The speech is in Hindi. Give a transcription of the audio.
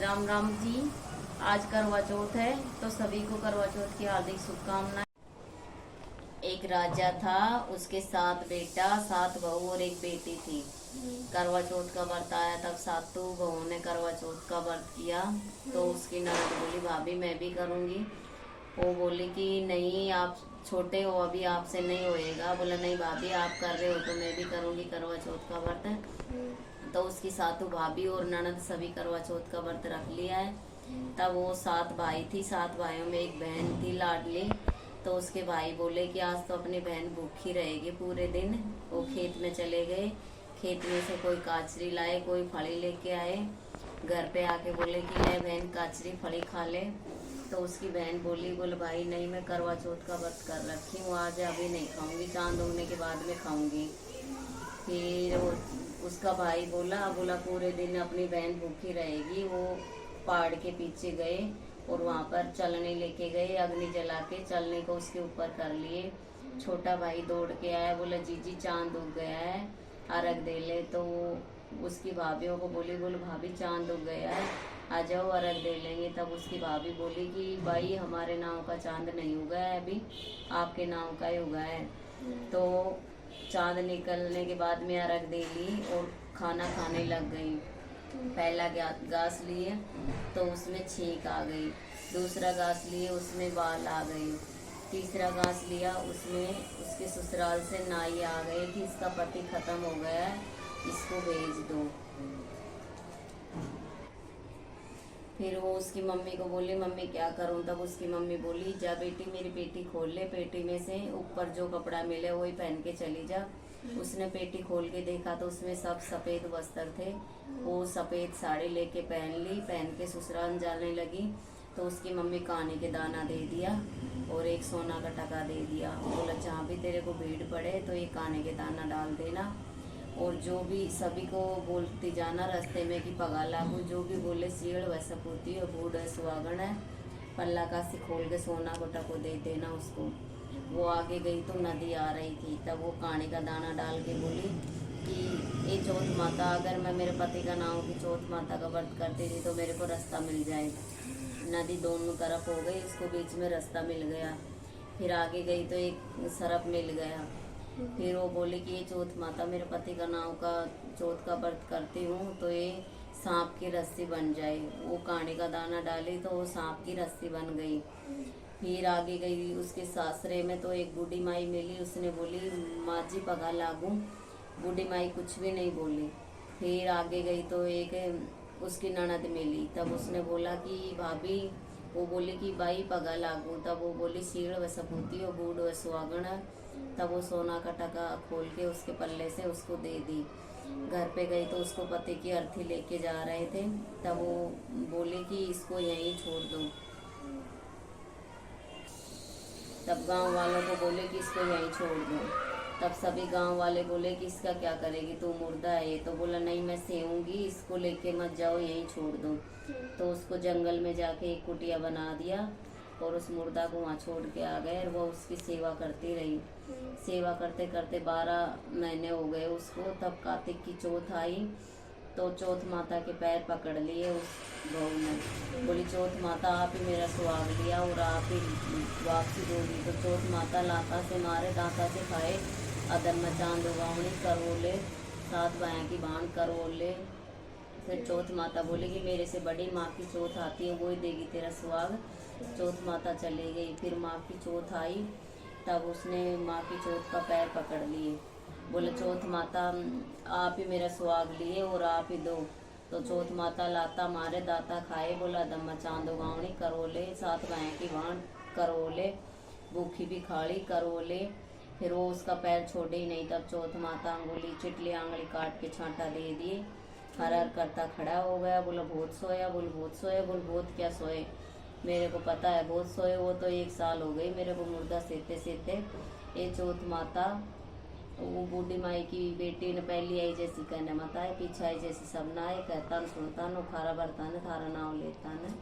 राम राम जी। आज करवा चौथ है तो सभी को करवा चौथ की हार्दिक शुभकामनाएं। एक राजा था, उसके 7 बेटा 7 बहू और एक बेटी थी। करवा चौथ का व्रत आया तब सातों बहुओं ने करवा चौथ का व्रत किया। तो उसकी ननद बोली भाभी मैं भी करूँगी। वो बोली कि नहीं आप छोटे हो अभी आपसे नहीं होएगा। बोला नहीं भाभी आप कर रहे हो तो मैं भी करूँगी करवा चौथ का व्रत। तो उसकी सातों भाभी और ननद सभी करवा चौथ का व्रत रख लिया है। तब वो 7 भाई थी, 7 भाइयों में एक बहन थी लाडली। तो उसके भाई बोले कि आज तो अपनी बहन भूखी रहेगी पूरे दिन। वो खेत में चले गए, खेत में से कोई काचरी लाए, कोई फली लेके आए। घर पे आके बोले कि ले बहन काचरी फली खा ले। तो उसकी बहन बोले भाई नहीं मैं करवा चौथ का व्रत कर रखी हूँ, आज अभी नहीं खाऊंगी, चांद उगने के बाद में खाऊंगी। फिर उसका भाई बोला पूरे दिन अपनी बहन भूखी रहेगी। वो पहाड़ के पीछे गए और वहाँ पर चलने लेके गए, अग्नि जला के चलने को उसके ऊपर कर लिए। छोटा भाई दौड़ के आया, बोला जीजी चांद उग गया है, अर्घ दे ले। तो उसकी भाभीियों को बोली भाभी चांद उग गया है, आ जाओ अर्घ दे लेंगे। तब उसकी भाभी बोली कि भाई हमारे नाव का चांद नहीं उगा है अभी, आपके नाव का ही उगा है। तो चांद निकलने के बाद में अर्घ दे ली और खाना खाने लग गई। पहला घास लिए तो उसमें छींक आ गई, दूसरा घास लिए उसमें बाल आ गई, तीसरा घास लिया उसमें उसके ससुराल से नाई आ गई कि इसका पति खत्म हो गया है, इसको भेज दो। फिर वो उसकी मम्मी को बोली मम्मी क्या करूं। तब उसकी मम्मी बोली जा बेटी मेरी पेटी खोल ले, पेटी में से ऊपर जो कपड़ा मिले वही पहन के चली जा। उसने पेटी खोल के देखा तो उसमें सब सफ़ेद वस्त्र थे। वो सफ़ेद साड़ी लेके पहन ली, पहन के ससुराल जाने लगी। तो उसकी मम्मी काने के दाना दे दिया और एक सोना का टका दे दिया। बोला जहाँ भी तेरे को भीड़ पड़े तो ये काने के दाना डाल देना और जो भी सभी को बोलती जाना रास्ते में कि पगा लागू, जो भी बोले सीढ़ वह सपूती और बूढ़ है सुहागण है, पल्ला का से खोल के सोना को टको दे देना उसको। वो आगे गई तो नदी आ रही थी। तब वो काने का दाना डाल के बोली कि ये चौथ माता, अगर मैं मेरे पति का नाम की चौथ माता का व्रत करती थी तो मेरे को रास्ता मिल जाए। नदी दोनों तरफ हो गई, उसको बीच में रास्ता मिल गया। फिर आगे गई तो एक सरप मिल गया। फिर वो बोली कि ये चौथ माता मेरे पति का नाम का चौथ का व्रत करती हूँ तो ये सांप की रस्सी बन जाए। वो काने का दाना डाली तो वो सांप की रस्सी बन गई। फिर आगे गई उसके सासरे में तो एक बूढ़ी माई मिली, उसने बोली माँ जी पगा लागू। बूढ़ी माई कुछ भी नहीं बोली। फिर आगे गई तो एक उसकी ननद मिली। तब उसने बोला कि भाभी, वो बोली कि भाई पगा लागू। तब वो बोली सीढ़ व सपूती और बूढ़ व सुहागण। तब वो सोना का टका खोल के उसके पल्ले से उसको दे दी। घर पे गई तो उसको पति की अर्थी लेके जा रहे थे। तब वो बोले कि इसको यहीं छोड़ दो। तब गांव वालों को बोले कि इसको यहीं छोड़ दो। तब सभी गांव वाले बोले कि इसका क्या करेगी, तू मुर्दा है ये। तो बोला नहीं मैं सेऊंगी, इसको लेके मत जाओ यहीं छोड़ दो। तो उसको जंगल में जाके एक कुटिया बना दिया और उस मुर्दा को वहाँ छोड़ के आ गए और वो उसकी सेवा करती रही। सेवा करते करते 12 महीने हो गए उसको। तब कार्तिक की चौथ आई तो चौथ माता के पैर पकड़ लिए उस बहू ने। बोली चौथ माता आप ही मेरा सुहाग लिया और आप ही वापसी दोगी। तो चौथ माता लाता से मारे दांता से खाए, अदम में चांद उगावनी करवोले, 7 भाइयों की बाण करवोले। फिर चौथ माता बोली कि मेरे से बड़ी माँ की चौथ आती है, वो ही देगी तेरा सुहाग। चौथ माता चली गई। फिर माँ की चौथ आई, तब उसने माँ की चौथ का पैर पकड़ लिए। बोले चौथ माता आप ही मेरा सुहाग लिए और आप ही दो। तो चौथ माता लाता मारे दाता खाए, बोला दम्मा चांद उगावनी करवोले, 7 भाइयों की बाण करवोले, भूखी भी खाड़ी करवोले। फिर वो उसका पैर छोड़े ही नहीं। तब चौथ माता अंगुली चिटली आंगली काट के छांटा दे दिए। हर हर करता खड़ा हो गया। बोला बहुत सोया, बोल बहुत सोया, बोल बहुत क्या सोए, मेरे को पता है बहुत सोए। वो तो 1 साल हो गई मेरे को मुर्दा सेते सेते। ये चौथ माता वो बूढ़ी माई की बेटी ने पहली आई जैसी कहने मत आए, पीछे आई जैसी सब ना आए, कहता न सुनता न खारा बरता न थारा नाम लेता न।